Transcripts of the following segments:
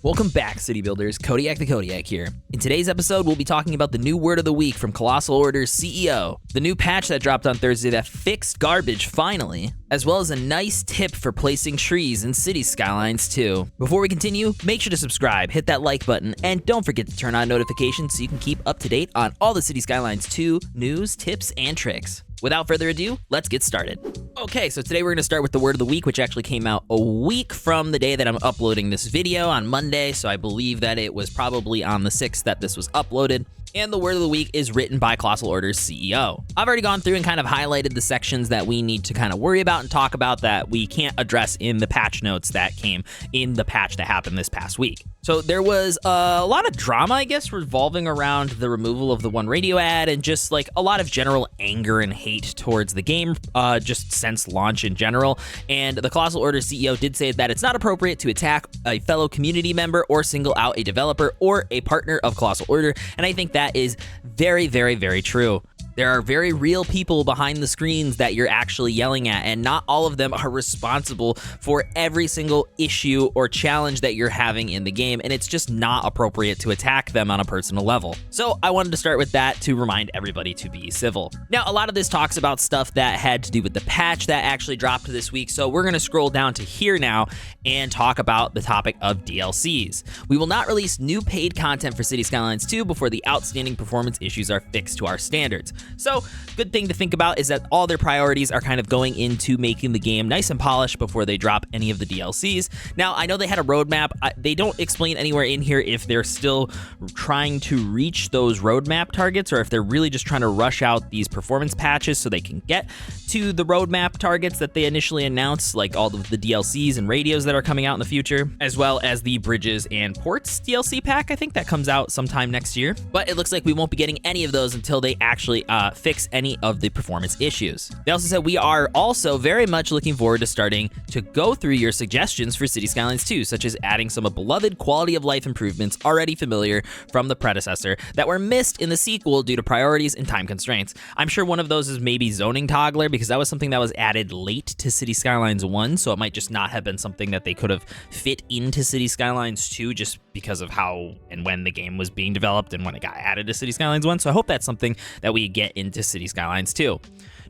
Welcome back, City Builders. Kodiak the Kodiak here. In today's episode, we'll be talking about the new word of the week from Colossal Order's CEO, the new patch that dropped on Thursday that fixed garbage finally, as well as a nice tip for placing trees in Cities Skylines too. Before we continue, make sure to subscribe, hit that like button, and don't forget to turn on notifications so you can keep up to date on all the Cities Skylines 2 news, tips, and tricks. Without further ado, let's get started. Okay, so today we're going to start with the word of the week, which actually came out a week from the day that I'm uploading this video on Monday, so I believe that it was probably on the 6th that this was uploaded. And the word of the week is written by Colossal Order's CEO. I've already gone through and kind of highlighted the sections that we need to kind of worry about and talk about that we can't address in the patch notes that came in the patch that happened this past week. So there was a lot of drama, I guess, revolving around the removal of the one radio ad and just like a lot of general anger and hate towards the game just since launch in general. And the Colossal Order CEO did say that it's not appropriate to attack a fellow community member or single out a developer or a partner of Colossal Order. And I think that is very, very, very true. There are very real people behind the screens that you're actually yelling at, and not all of them are responsible for every single issue or challenge that you're having in the game, and it's just not appropriate to attack them on a personal level. So I wanted to start with that to remind everybody to be civil. Now, a lot of this talks about stuff that had to do with the patch that actually dropped this week, so we're going to scroll down to here now and talk about the topic of DLCs. We will not release new paid content for Cities Skylines 2 before the outstanding performance issues are fixed to our standards. So, good thing to think about is that all their priorities are kind of going into making the game nice and polished before they drop any of the DLCs. Now, I know they had a roadmap. They don't explain anywhere in here if they're still trying to reach those roadmap targets or if they're really just trying to rush out these performance patches so they can get to the roadmap targets that they initially announced, like all of the DLCs and radios that are coming out in the future, as well as the Bridges and Ports DLC pack. I think that comes out sometime next year. But it looks like we won't be getting any of those until they actually fix any of the performance issues. They also said we are also very much looking forward to starting to go through your suggestions for Cities Skylines 2, such as adding some beloved quality of life improvements already familiar from the predecessor that were missed in the sequel due to priorities and time constraints. I'm sure one of those is maybe zoning toggler, because that was something that was added late to Cities Skylines 1, so it might just not have been something that they could have fit into Cities Skylines 2 just because of how and when the game was being developed and when it got added to Cities Skylines 1. So I hope that's something that we get into Cities Skylines 2.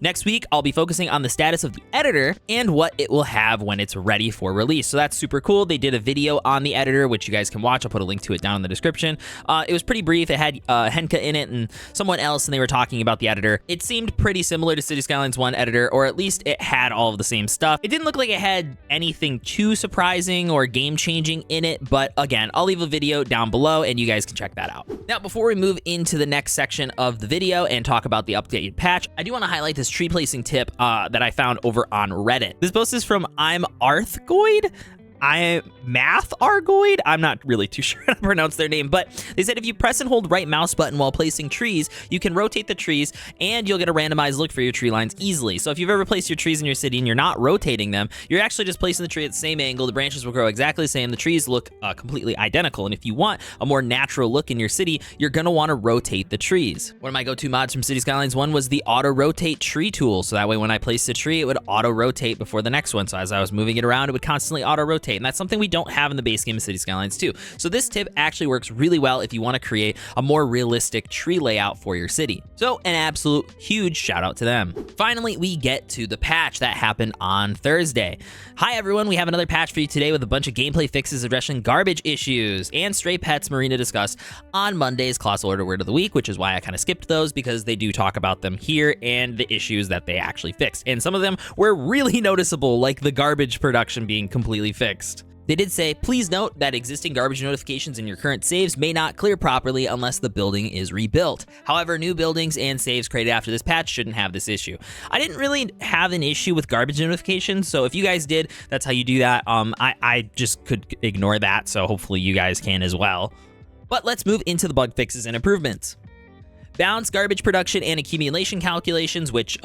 Next week, I'll be focusing on the status of the editor and what it will have when it's ready for release. So that's super cool. They did a video on the editor, which you guys can watch. I'll put a link to it down in the description. It was pretty brief. It had Henka in it and someone else, and they were talking about the editor. It seemed pretty similar to Cities Skylines 1 editor, or at least it had all of the same stuff. It didn't look like it had anything too surprising or game-changing in it, but again, I'll leave a video down below and you guys can check that out. Now, before we move into the next section of the video and talk about the updated patch, I do want to highlight this tree placing tip that I found over on Reddit. This post is from I'm Arthgoid. I'm not really too sure how to pronounce their name, but they said if you press and hold right mouse button while placing trees, you can rotate the trees and you'll get a randomized look for your tree lines easily. So if you've ever placed your trees in your city and you're not rotating them, you're actually just placing the tree at the same angle. The branches will grow exactly the same. The trees look completely identical. And if you want a more natural look in your city, you're going to want to rotate the trees. One of my go-to mods from Cities Skylines 1 was the auto rotate tree tool. So that way when I placed a tree, it would auto rotate before the next one. So as I was moving it around, it would constantly auto rotate. And that's something we don't have in the base game of Cities Skylines 2. So this tip actually works really well if you want to create a more realistic tree layout for your city. So an absolute huge shout out to them. Finally, we get to the patch that happened on Thursday. Hi everyone, we have another patch for you today with a bunch of gameplay fixes addressing garbage issues and stray pets Marina discussed on Monday's Colossal Order Word of the Week, which is why I kind of skipped those because they do talk about them here and the issues that they actually fixed. And some of them were really noticeable, like the garbage production being completely fixed. They did say, please note that existing garbage notifications in your current saves may not clear properly unless the building is rebuilt. However, new buildings and saves created after this patch shouldn't have this issue. I didn't really have an issue with garbage notifications, so if you guys did, that's how you do that. I just could ignore that, so hopefully you guys can as well. But let's move into the bug fixes and improvements. Balanced garbage production and accumulation calculations, which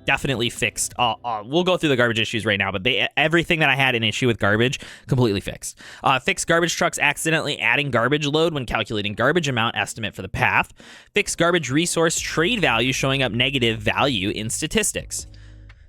definitely fixed. We'll go through the garbage issues right now, but everything that I had an issue with garbage, completely fixed. Fixed garbage trucks accidentally adding garbage load when calculating garbage amount estimate for the path. Fixed garbage resource trade value showing up negative value in statistics.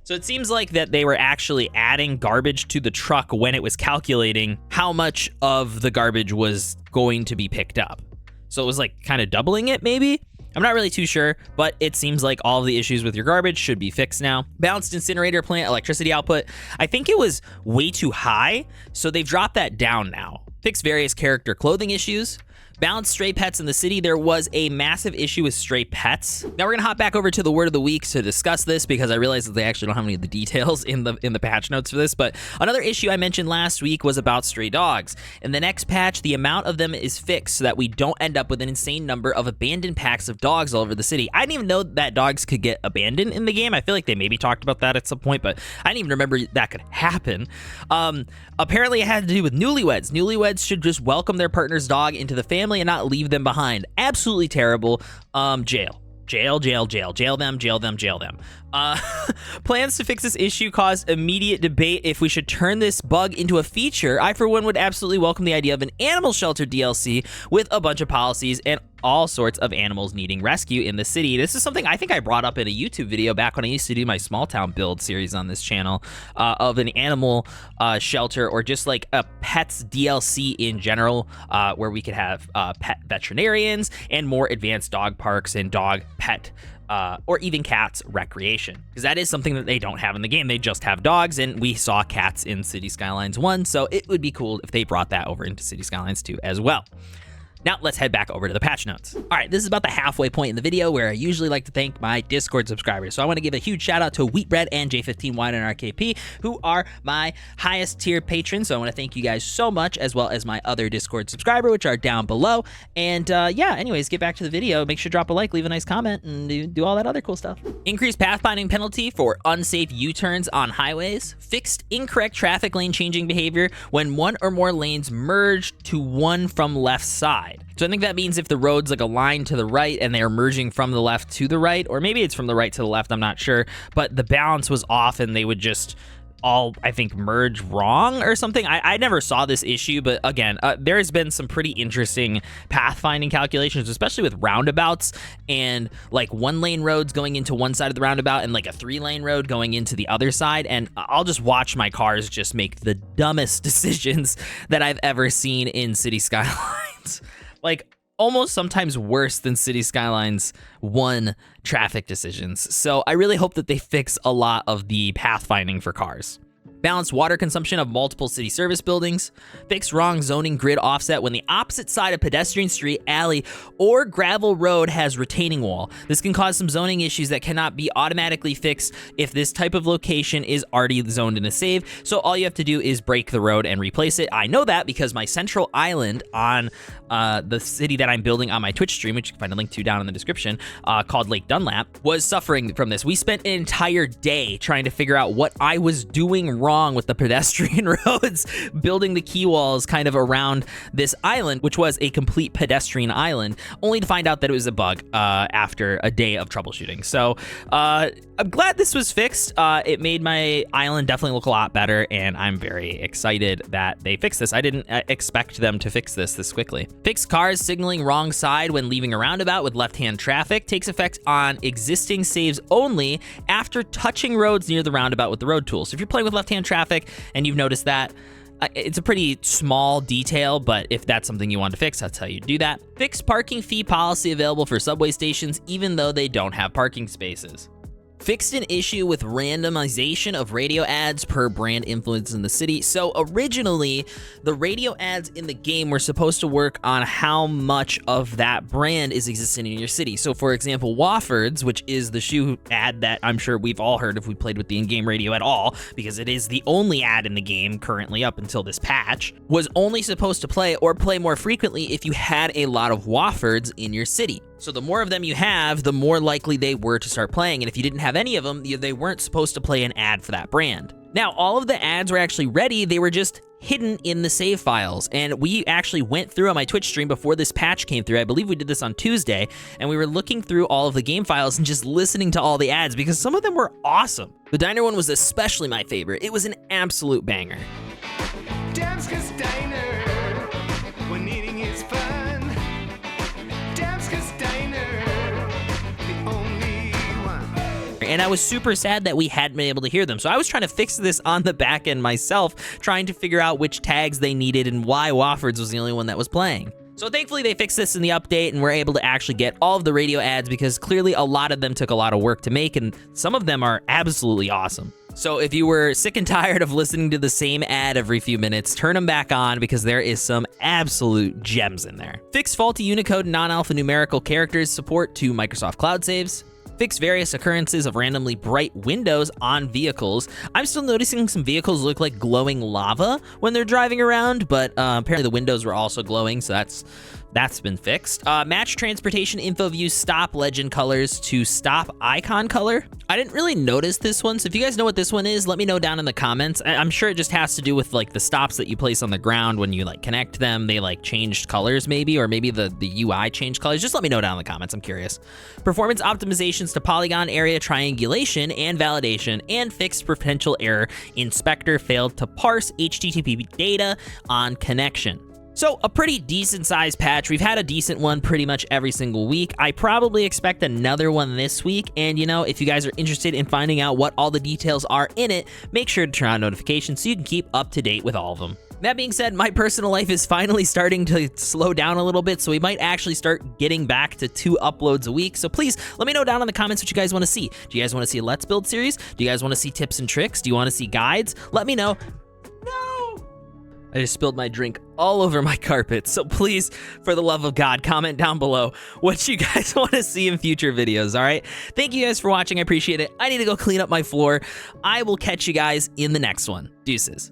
So it seems like that they were actually adding garbage to the truck when it was calculating how much of the garbage was going to be picked up. So it was like kind of doubling it, maybe? I'm not really too sure, but it seems like all of the issues with your garbage should be fixed now. Balanced incinerator plant electricity output. I think it was way too high, so they've dropped that down now. Fix various character clothing issues. Balanced stray pets in the city. There was a massive issue with stray pets. Now we're gonna hop back over to the word of the week to discuss this because I realize that they actually don't have any of the details in the patch notes for this. But another issue I mentioned last week was about stray dogs. In the next patch, the amount of them is fixed so that we don't end up with an insane number of abandoned packs of dogs all over the city. I didn't even know that dogs could get abandoned in the game. I feel like they maybe talked about that at some point, but I didn't even remember that could happen. Apparently it had to do with newlyweds. Newlyweds should just welcome their partner's dog into the family and not leave them behind. Absolutely terrible. Jail. Jail them. Plans to fix this issue caused immediate debate if we should turn this bug into a feature. I, for one, would absolutely welcome the idea of an animal shelter DLC with a bunch of policies and all sorts of animals needing rescue in the city. This is something I think I brought up in a YouTube video back when I used to do my small town build series on this channel, of an animal shelter or just like a pets DLC in general, where we could have pet veterinarians and more advanced dog parks and dog pet or even cats recreation, because that is something that they don't have in the game. They just have dogs, and we saw cats in Cities Skylines 1, so it would be cool if they brought that over into Cities Skylines 2 as well. Now let's head back over to the patch notes. All right, this is about the halfway point in the video where I usually like to thank my Discord subscribers. So I want to give a huge shout out to Wheatbread and J15Wine and RKP, who are my highest tier patrons. So I want to thank you guys so much, as well as my other Discord subscriber, which are down below. And yeah, anyways, get back to the video. Make sure to drop a like, leave a nice comment, and do all that other cool stuff. Increased pathfinding penalty for unsafe U-turns on highways. Fixed incorrect traffic lane changing behavior when one or more lanes merge to one from left side. So I think that means if the road's like a line to the right and they're merging from the left to the right, or maybe it's from the right to the left, I'm not sure, but the balance was off and they would just all, I think, merge wrong or something. I never saw this issue, but again, there has been some pretty interesting pathfinding calculations, especially with roundabouts and like 1-lane roads going into one side of the roundabout and like a 3-lane road going into the other side. And I'll just watch my cars just make the dumbest decisions that I've ever seen in City Skylines. Like almost sometimes worse than City Skylines 1 traffic decisions. So I really hope that they fix a lot of the pathfinding for cars. Balanced water consumption of multiple city service buildings. Fix wrong zoning grid offset when the opposite side of pedestrian street, alley, or gravel road has retaining wall. This can cause some zoning issues that cannot be automatically fixed if this type of location is already zoned in a save. So all you have to do is break the road and replace it. I know that because my central island on the city that I'm building on my Twitch stream, which you can find a link to down in the description, called Lake Dunlap, was suffering from this. We spent an entire day trying to figure out what I was doing wrong with the pedestrian roads, building the quay walls kind of around this island, which was a complete pedestrian island, only to find out that it was a bug after a day of troubleshooting. So I'm glad this was fixed. It made my island definitely look a lot better, and I'm very excited that they fixed this. I didn't expect them to fix this quickly. Fix cars signaling wrong side when leaving a roundabout with left-hand traffic. Takes effect on existing saves only after touching roads near the roundabout with the road tool. So if you're playing with left-hand traffic and you've noticed that, it's a pretty small detail, but if that's something you want to fix, that's how you do that. Fix parking fee policy available for subway stations even though they don't have parking spaces. Fixed an issue with randomization of radio ads per brand influence in the city. So originally, the radio ads in the game were supposed to work on how much of that brand is existing in your city. So for example, Wofford's, which is the shoe ad that I'm sure we've all heard if we played with the in-game radio at all, because it is the only ad in the game currently up until this patch, was only supposed to play or play more frequently if you had a lot of Wofford's in your city. So the more of them you have, the more likely they were to start playing. And if you didn't have any of them, they weren't supposed to play an ad for that brand. Now, all of the ads were actually ready. They were just hidden in the save files. And we actually went through on my Twitch stream before this patch came through. I believe we did this on Tuesday. And we were looking through all of the game files and just listening to all the ads because some of them were awesome. The diner one was especially my favorite. It was an absolute banger. Damskus Diner, when eating is fun. Damskus Diner, the only one. And and I was super sad that we hadn't been able to hear them. So I was trying to fix this on the back end myself, trying to figure out which tags they needed and why Wofford's was the only one that was playing. So thankfully they fixed this in the update and we're able to actually get all of the radio ads because clearly a lot of them took a lot of work to make and some of them are absolutely awesome. So if you were sick and tired of listening to the same ad every few minutes, turn them back on because there is some absolute gems in there. Fix faulty Unicode and non-alphanumerical characters support to Microsoft Cloud Saves. Fix various occurrences of randomly bright windows on vehicles. I'm still noticing some vehicles look like glowing lava when they're driving around, but apparently the windows were also glowing, so that's been fixed. Match transportation info view stop legend colors to stop icon color. I didn't really notice this one, so if you guys know what this one is, let me know down in the comments. I'm sure it just has to do with like the stops that you place on the ground when you like connect them. They like changed colors maybe, or maybe the UI changed colors. Just let me know down in the comments, I'm curious. Performance optimizations to polygon area triangulation and validation, and fixed potential error. Inspector failed to parse HTTP data on connection. So a pretty decent sized patch. We've had a decent one pretty much every single week. I probably expect another one this week. And you know, if you guys are interested in finding out what all the details are in it, make sure to turn on notifications so you can keep up to date with all of them. That being said, my personal life is finally starting to slow down a little bit, so we might actually start getting back to 2 uploads a week. So please let me know down in the comments what you guys want to see. Do you guys want to see a Let's Build series? Do you guys want to see tips and tricks? Do you want to see guides? Let me know. No! I just spilled my drink all over my carpet, so please, for the love of God, comment down below what you guys want to see in future videos, all right? Thank you guys for watching. I appreciate it. I need to go clean up my floor. I will catch you guys in the next one. Deuces.